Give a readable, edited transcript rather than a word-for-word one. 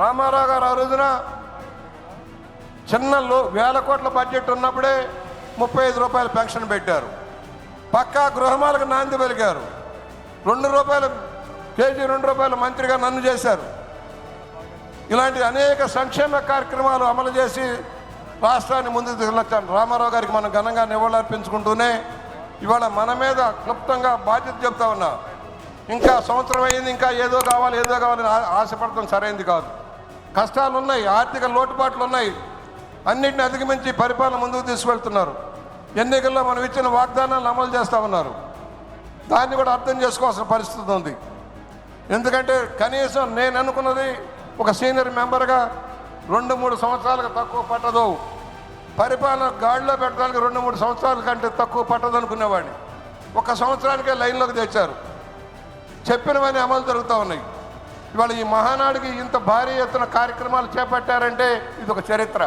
రామారావు గారు ఆ రోజున చిన్న వేల కోట్ల బడ్జెట్ ఉన్నప్పుడే 35 రూపాయల పెన్షన్ పెట్టారు. పక్కా గృహమాలకు నాంది పలికారు. 2 రూపాయల కేజీ 2 రూపాయల మంత్రిగా నన్ను చేశారు. ఇలాంటి అనేక సంక్షేమ కార్యక్రమాలు అమలు చేసి రాష్ట్రాన్ని ముందుకు తీసుకెళ్ళొచ్చాను. రామారావు గారికి మనం ఘనంగా నివాళులర్పించుకుంటూనే ఇవాళ మన మీద క్లుప్తంగా బాధ్యత చెప్తా ఉన్నా. ఇంకా సంవత్సరం అయింది, ఇంకా ఏదో కావాలని ఆశపడటం సరైనది కాదు. కష్టాలు ఉన్నాయి, ఆర్థిక లోటుపాట్లు ఉన్నాయి. అన్నింటిని అధిగమించి పరిపాలన ముందుకు తీసుకెళ్తున్నారు. ఎన్నికల్లో మనం ఇచ్చిన వాగ్దానాలను అమలు చేస్తూ ఉన్నారు. దాన్ని కూడా అర్థం చేసుకోవాల్సిన పరిస్థితి ఉంది. ఎందుకంటే కనీసం నేను అనుకున్నది ఒక సీనియర్ మెంబర్గా 2-3 సంవత్సరాలకు తక్కువ పట్టదు. పరిపాలన గాడిలో పెట్టడానికి 2-3 సంవత్సరాల కంటే తక్కువ పట్టదు అనుకునేవాడిని. 1 సంవత్సరానికే లైన్లోకి తెచ్చారు. చెప్పినవన్నీ అమలు జరుగుతూ ఉన్నాయి. ఇవాళ ఈ మహానాడికి ఇంత భారీ ఎత్తున కార్యక్రమాలు చేపట్టారంటే ఇది ఒక చరిత్ర.